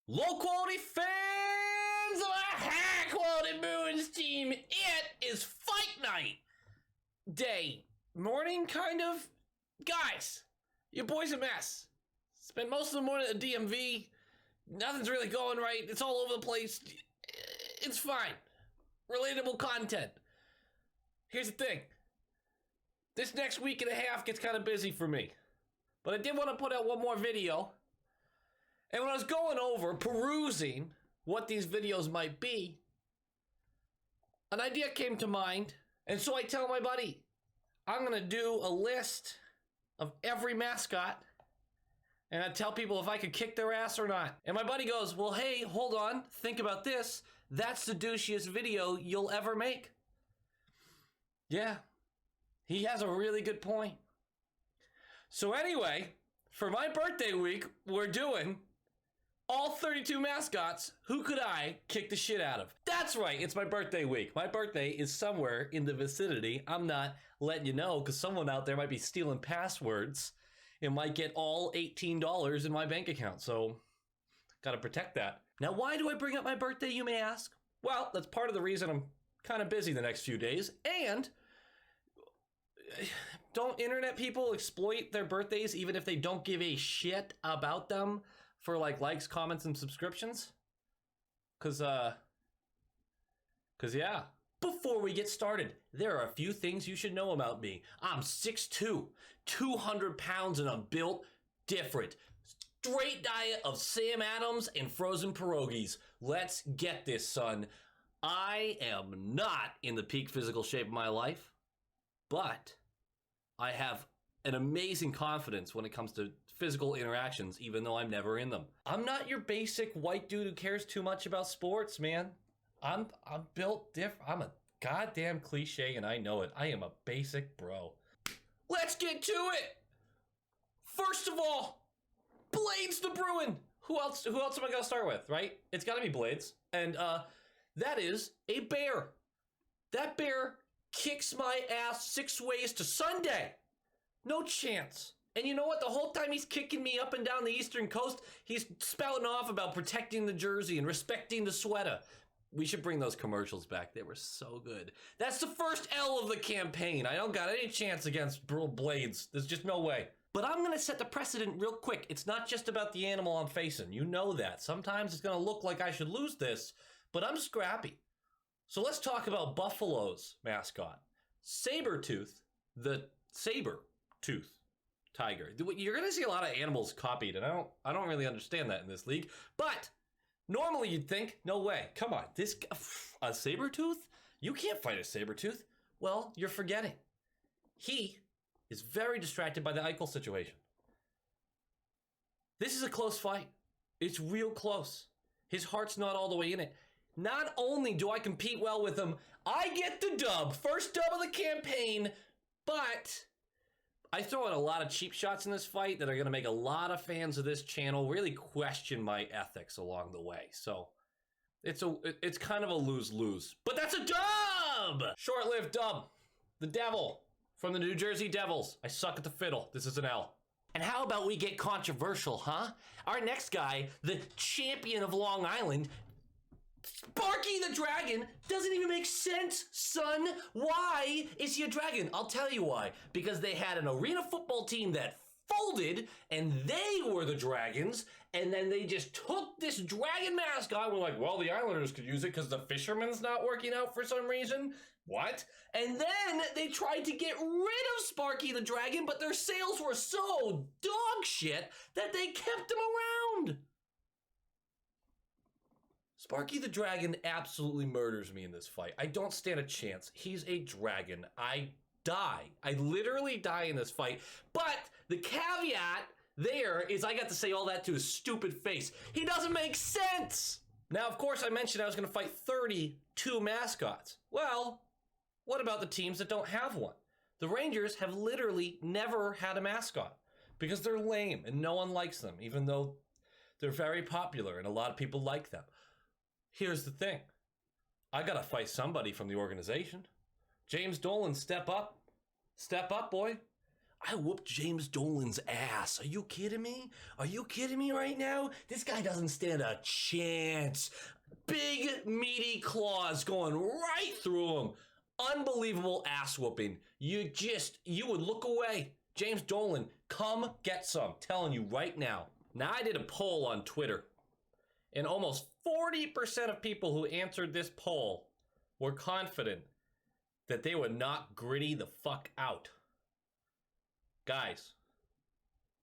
Low quality fans of a high quality Bruins team, it is fight night day. Morning, kind of. Guys, your boy's a mess. Spent most of the morning at the DMV. Nothing's really going right. It's all over the place. It's fine. Relatable content. Here's the thing. This next week and a half gets kind of busy for me. But I did want to put out one more video. And when I was going over, perusing what these videos might be, an idea came to mind. And so I tell my buddy, I'm going to do a list of every mascot. And I tell people if I could kick their ass or not. And my buddy goes, well, hey, hold on. Think about this. That's the douchiest video you'll ever make. Yeah, he has a really good point. So anyway, for my birthday week, we're doing all 32 mascots. Who could I kick the shit out of? That's right, it's my birthday week. My birthday is somewhere in the vicinity. I'm not letting you know because someone out there might be stealing passwords and might get all $18 in my bank account. So, gotta protect that. Now, why do I bring up my birthday, you may ask? Well, that's part of the reason I'm kind of busy the next few days. And don't internet people exploit their birthdays even if they don't give a shit about them for like likes, comments, and subscriptions? Cause yeah. Before we get started, there are a few things you should know about me. I'm 6'2", 200 pounds, and I'm built different. Straight diet of Sam Adams and frozen pierogies. Let's get this, son. I am not in the peak physical shape of my life, but I have an amazing confidence when it comes to physical interactions, even though I'm never in them. I'm not your basic white dude who cares too much about sports, man. I'm built different. I'm a goddamn cliche, and I know it. I am a basic bro. Let's get to it. First of all, Blades the Bruin. Who else am I gonna start with, right? It's gotta be Blades. And that is a bear. That bear kicks my ass 6 ways to Sunday. No chance. And you know what? The whole time he's kicking me up and down the Eastern Coast, he's spouting off about protecting the jersey and respecting the sweater. We should bring those commercials back. They were so good. That's the first L of the campaign. I don't got any chance against Blades. There's just no way. But I'm going to set the precedent real quick. It's not just about the animal I'm facing. You know that. Sometimes it's going to look like I should lose this, but I'm scrappy. So let's talk about Buffalo's mascot. Sabretooth, the saber-tooth tiger. You're going to see a lot of animals copied, and I don't really understand that in this league. But normally you'd think, no way. Come on, a saber-tooth? You can't fight a saber-tooth. Well, you're forgetting. He is very distracted by the Eichel situation. This is a close fight. It's real close. His heart's not all the way in it. Not only do I compete well with him, I get the dub. First dub of the campaign, but I throw in a lot of cheap shots in this fight that are going to make a lot of fans of this channel really question my ethics along the way. So it's kind of a lose-lose. But that's a dub! Short-lived dub. The Devil from the New Jersey Devils. I suck at the fiddle. This is an L. And how about we get controversial, huh? Our next guy, the champion of Long Island, Sparky the Dragon, doesn't even make sense, son. Why is he a dragon? I'll tell you why. Because they had an arena football team that folded, and they were the Dragons, and then they just took this dragon mascot and were like, well, the Islanders could use it because the fisherman's not working out for some reason. What? And then they tried to get rid of Sparky the Dragon, but their sales were so dog shit that they kept him around. Sparky the Dragon absolutely murders me in this fight. I don't stand a chance. He's a dragon. I die. I literally die in this fight. But the caveat there is I got to say all that to his stupid face. He doesn't make sense. Now, of course, I mentioned I was going to fight 32 mascots. Well, what about the teams that don't have one? The Rangers have literally never had a mascot because they're lame and no one likes them, even though they're very popular and a lot of people like them. Here's the thing. I gotta fight somebody from the organization. James Dolan, step up. Step up, boy. I whooped James Dolan's ass. Are you kidding me? Are you kidding me right now? This guy doesn't stand a chance. Big, meaty claws going right through him. Unbelievable ass whooping. You would look away. James Dolan, come get some. Telling you right now. Now, I did a poll on Twitter, and almost 40% of people who answered this poll were confident that they would knock Gritty the fuck out. Guys,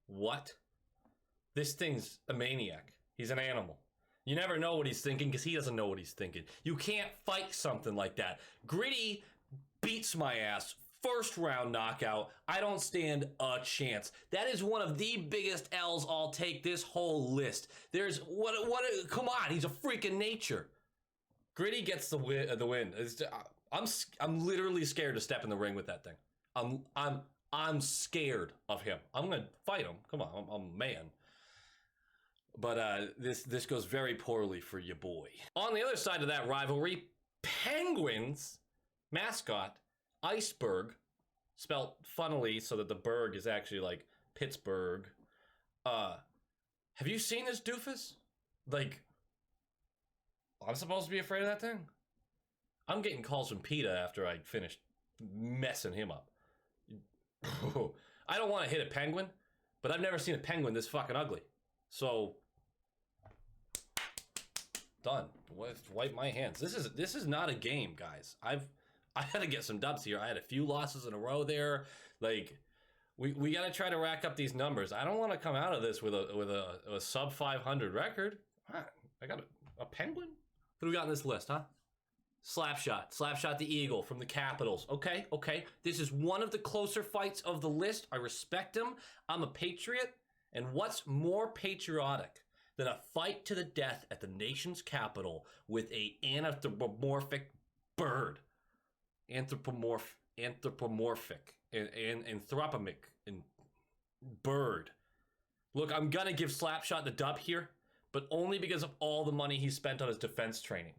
what? This thing's a maniac. He's an animal. You never know what he's thinking because he doesn't know what he's thinking. You can't fight something like that. Gritty beats my ass. First round knockout. I don't stand a chance. That is one of the biggest L's I'll take this whole list. Come on, he's a freak of nature. Gritty gets the win. I'm literally scared to step in the ring with that thing. I'm scared of him. I'm gonna fight him. Come on, I'm a man. But this goes very poorly for your boy. On the other side of that rivalry, Penguins mascot Iceberg, spelt funnily so that the berg is actually like Pittsburgh. Have you seen this doofus? Like, I'm supposed to be afraid of that thing? I'm getting calls from PETA after I finished messing him up. I don't want to hit a penguin, but I've never seen a penguin this fucking ugly. So, done. Wipe my hands. This is not a game, guys. I had to get some dubs here. I had a few losses in a row there. Like, we got to try to rack up these numbers. I don't want to come out of this with a sub 500 record. I got a penguin. What do we got on this list, huh? Slapshot the Eagle from the Capitals. Okay. This is one of the closer fights of the list. I respect him. I'm a patriot. And what's more patriotic than a fight to the death at the nation's capital with a anthropomorphic bird? Anthropomorphic and anthropomic and bird. Look, I'm gonna give Slapshot the dub here, but only because of all the money he spent on his defense training.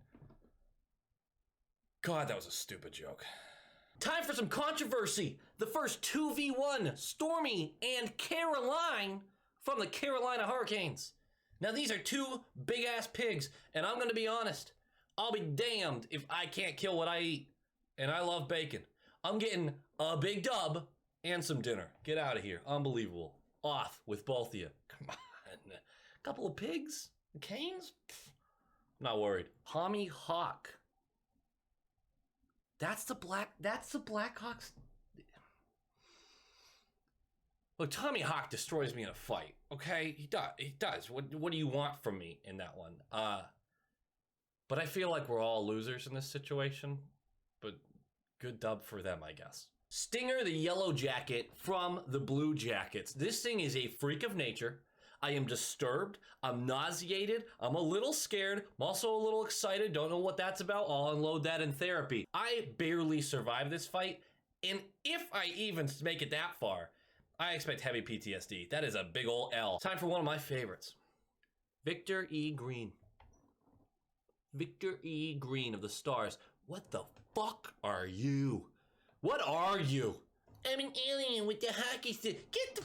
God, that was a stupid joke. Time for some controversy. The first 2v1, Stormy and Caroline from the Carolina Hurricanes. Now, these are two big-ass pigs, and I'm going to be honest. I'll be damned if I can't kill what I eat, and I love bacon. I'm getting a big dub and some dinner. Get out of here. Unbelievable. Off with both of you. Come on. A couple of pigs? Canes? Not worried. Tommy Hawk. That's the Blackhawks. Look, Tommy Hawk destroys me in a fight. Okay, he does. What do you want from me in that one? But I feel like we're all losers in this situation. But good dub for them, I guess. Stinger the Yellow Jacket from the Blue Jackets. This thing is a freak of nature. I am disturbed. I'm nauseated. I'm a little scared. I'm also a little excited. Don't know what that's about. I'll unload that in therapy. I barely survived this fight. And if I even make it that far, I expect heavy PTSD. That is a big ol' L. Time for one of my favorites. Victor E. Green. Victor E. Green of the Stars. What the fuck are you? What are you? I'm an alien with the hockey stick. Get the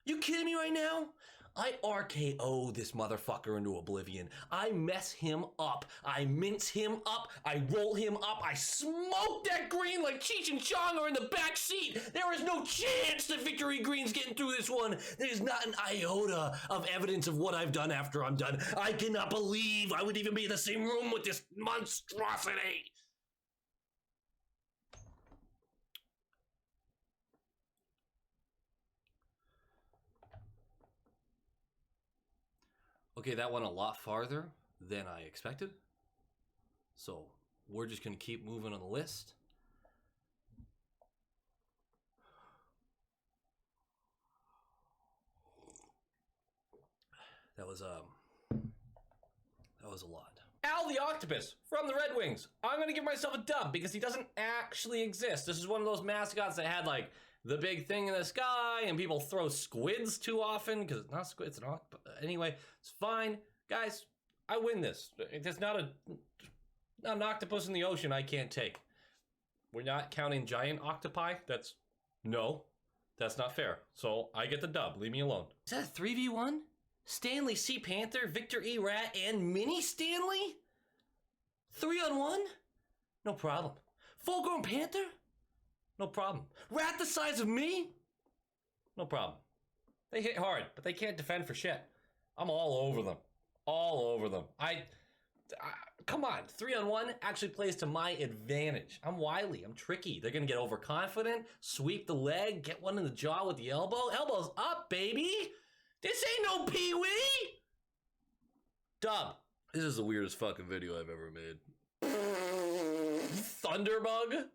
You kidding me right now? I RKO this motherfucker into oblivion. I mess him up. I mince him up. I roll him up. I smoke that Green like Cheech and Chong are in the back seat. There is no chance that Victory Green's getting through this one. There's not an iota of evidence of what I've done after I'm done. I cannot believe I would even be in the same room with this monstrosity. Okay, that went a lot farther than I expected. So we're just going to keep moving on the list. That was a lot. Al the Octopus from the Red Wings. I'm going to give myself a dub because he doesn't actually exist. This is one of those mascots that had like the big thing in the sky, and people throw squids too often because it's not squids, it's not. Anyway, it's fine, guys. I win this. It's not an octopus in the ocean I can't take. We're not counting giant octopi. That's That's not fair. So I get the dub. Leave me alone. Is that a 3v1? Stanley C. Panther, Victor E. Rat, and Mini Stanley? 3-on-1? No problem. Full-grown Panther? No problem. Rat the size of me? No problem. They hit hard, but they can't defend for shit. I'm all over them. All over them. Come on, 3-on-1 actually plays to my advantage. I'm wily, I'm tricky. They're gonna get overconfident, sweep the leg, get one in the jaw with the elbow. Elbows up, baby! This ain't no pee-wee! Dub. This is the weirdest fucking video I've ever made. Thunderbug?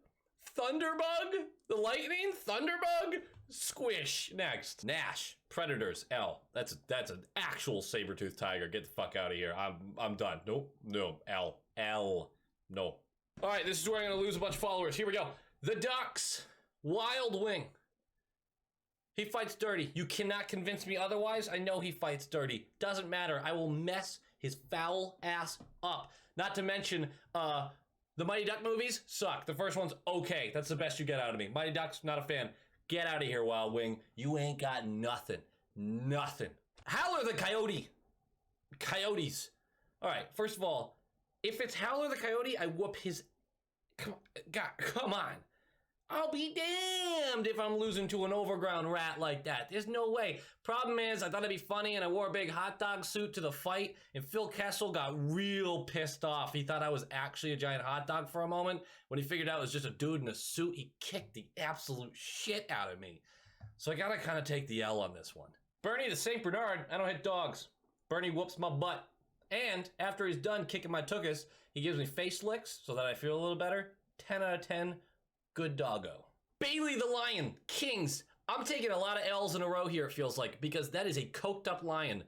Thunderbug? The lightning? Thunderbug? Squish. Next. Nash. Predators. L. That's an actual saber-toothed tiger. Get the fuck out of here. I'm done. Nope. No. L. L. No. Alright, this is where I'm gonna lose a bunch of followers. Here we go. The Ducks. Wild Wing. He fights dirty. You cannot convince me otherwise. I know he fights dirty. Doesn't matter. I will mess his foul ass up. Not to mention, the Mighty Duck movies suck. The first one's okay. That's the best you get out of me. Mighty Ducks, not a fan. Get out of here, Wild Wing. You ain't got nothing. Nothing. Howler the Coyote. Coyotes. All right, first of all, if it's Howler the Coyote, I whoop his... Come on. I'll be damned if I'm losing to an overground rat like that. There's no way. Problem is, I thought it'd be funny and I wore a big hot dog suit to the fight, and Phil Kessel got real pissed off. He thought I was actually a giant hot dog for a moment. When he figured out it was just a dude in a suit, he kicked the absolute shit out of me. So I gotta kind of take the L on this one. Bernie the St. Bernard, I don't hit dogs. Bernie whoops my butt. And after he's done kicking my tuchus, he gives me face licks so that I feel a little better. 10 out of 10. Good doggo. Bailey the Lion, Kings. I'm taking a lot of L's in a row here, it feels like, because that is a coked up lion.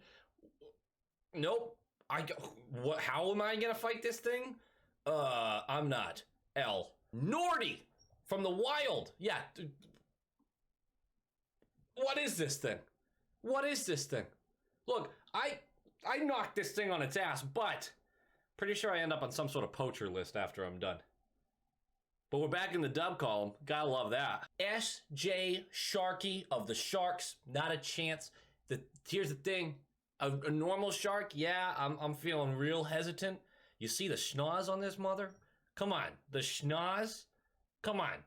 Nope. How am I gonna fight this thing? I'm not. L. Nordy from the wild. Yeah. What is this thing? What is this thing? Look, I knocked this thing on its ass, but pretty sure I end up on some sort of poacher list after I'm done. But we're back in the dub column. Gotta love that. S.J. Sharky of the Sharks. Not a chance. Here's the thing. A normal shark, yeah, I'm feeling real hesitant. You see the schnoz on this mother? Come on. The schnoz? Come on.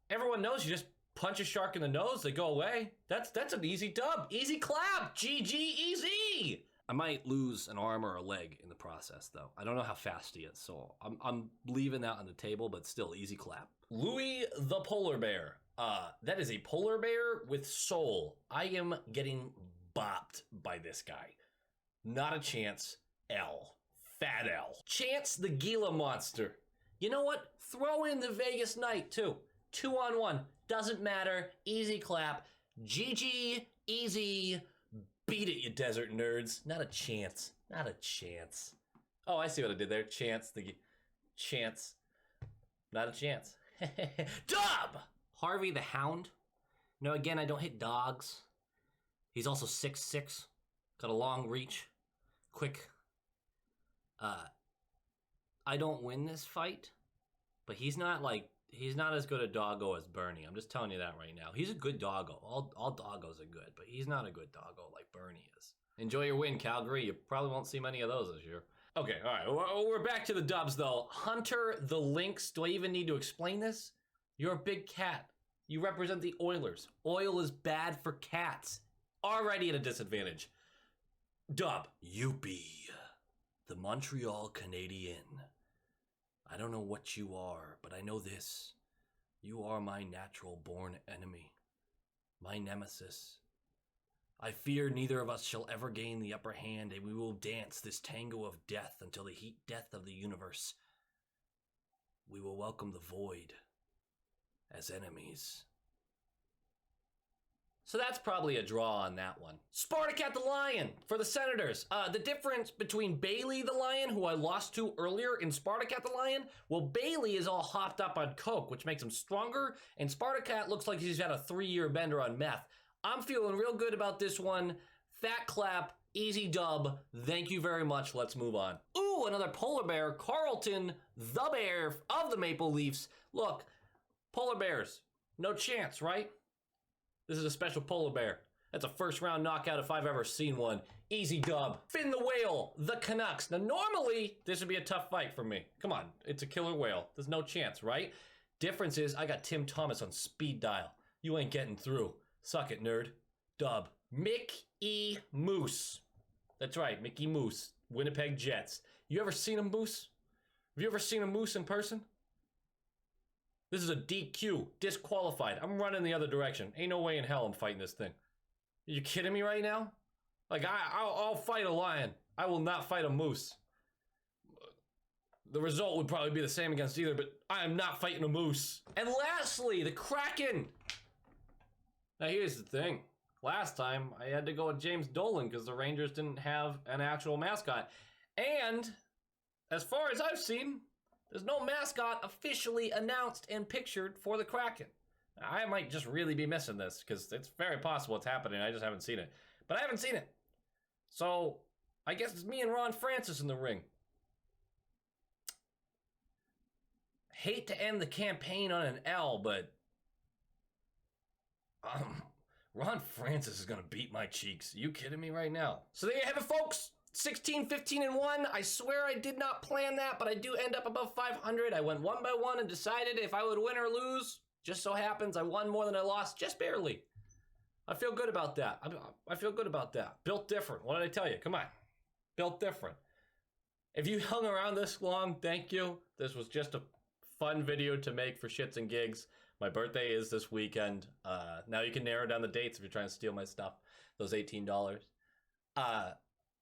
Everyone knows you just punch a shark in the nose, they go away. That's an easy dub. Easy clap. GG easy. I might lose an arm or a leg in the process, though. I don't know how fast he is, so I'm leaving that on the table, but still, easy clap. Louis the Polar Bear. That is a polar bear with soul. I am getting bopped by this guy. Not a chance. L. Fat L. Chance the Gila Monster. You know what? Throw in the Vegas Knight, too. 2-on-1. Doesn't matter. Easy clap. GG. Easy. Beat it, you desert nerds. Not a chance. Not a chance. Oh, I see what I did there. Chance. Not a chance. Dub! Harvey the Hound. No, again, I don't hit dogs. He's also 6'6". Got a long reach. Quick. I don't win this fight, but he's not as good a doggo as Bernie. I'm just telling you that right now. He's a good doggo. All doggos are good, but he's not a good doggo like Bernie is. Enjoy your win, Calgary. You probably won't see many of those this year. Okay, all right. We're back to the dubs, though. Hunter the Lynx. Do I even need to explain this? You're a big cat. You represent the Oilers. Oil is bad for cats. Already at a disadvantage. Dub. Youpie. The Montreal Canadian. I don't know what you are, but I know this. You are my natural-born enemy. My nemesis. I fear neither of us shall ever gain the upper hand, and we will dance this tango of death until the heat death of the universe. We will welcome the void as enemies. So that's probably a draw on that one. Spartacat the Lion for the Senators. The difference between Bailey the Lion, who I lost to earlier, and Spartacat the Lion, well, Bailey is all hopped up on coke, which makes him stronger, and Spartacat looks like he's had a 3-year bender on meth. I'm feeling real good about this one. Fat clap, easy dub. Thank you very much. Let's move on. Ooh, another polar bear. Carlton, the bear of the Maple Leafs. Look, polar bears, no chance, right? This is a special polar bear. That's a first round knockout if I've ever seen one. Easy dub. Finn the Whale, the Canucks. Now normally, this would be a tough fight for me. Come on, it's a killer whale. There's no chance, right? Difference is I got Tim Thomas on speed dial. You ain't getting through. Suck it, nerd. Dub. Mickey Moose. That's right, Mickey Moose. Winnipeg Jets. You ever seen a moose? Have you ever seen a moose in person? This is a DQ. Disqualified. I'm running the other direction. Ain't no way in hell I'm fighting this thing. Are you kidding me right now? Like, I'll fight a lion. I will not fight a moose. The result would probably be the same against either, but I am not fighting a moose. And lastly, the Kraken. Now here's the thing. Last time, I had to go with James Dolan because the Rangers didn't have an actual mascot. And, as far as I've seen, there's no mascot officially announced and pictured for the Kraken. I might just really be missing this because it's very possible it's happening. I just haven't seen it. But I haven't seen it. So, I guess it's me and Ron Francis in the ring. Hate to end the campaign on an L, but Ron Francis is going to beat my cheeks. Are you kidding me right now? So there you have it, folks. 16, 15, and 1. I swear I did not plan that, but I do end up above 500. I went one by one and decided if I would win or lose. Just so happens I won more than I lost, just barely. I feel good about that. I feel good about that. Built different. What did I tell you? Come on. Built different. If you hung around this long, thank you. This was just a fun video to make for shits and gigs. My birthday is this weekend. Now you can narrow down the dates if you're trying to steal my stuff. Those $18.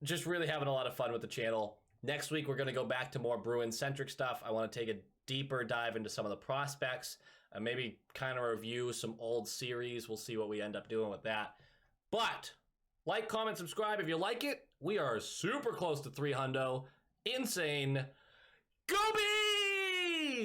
Just really having a lot of fun with the channel. Next week, we're going to go back to more Bruins-centric stuff. I want to take a deeper dive into some of the prospects. Maybe kind of review some old series. We'll see what we end up doing with that. But like, comment, subscribe if you like it. We are super close to 300. Insane.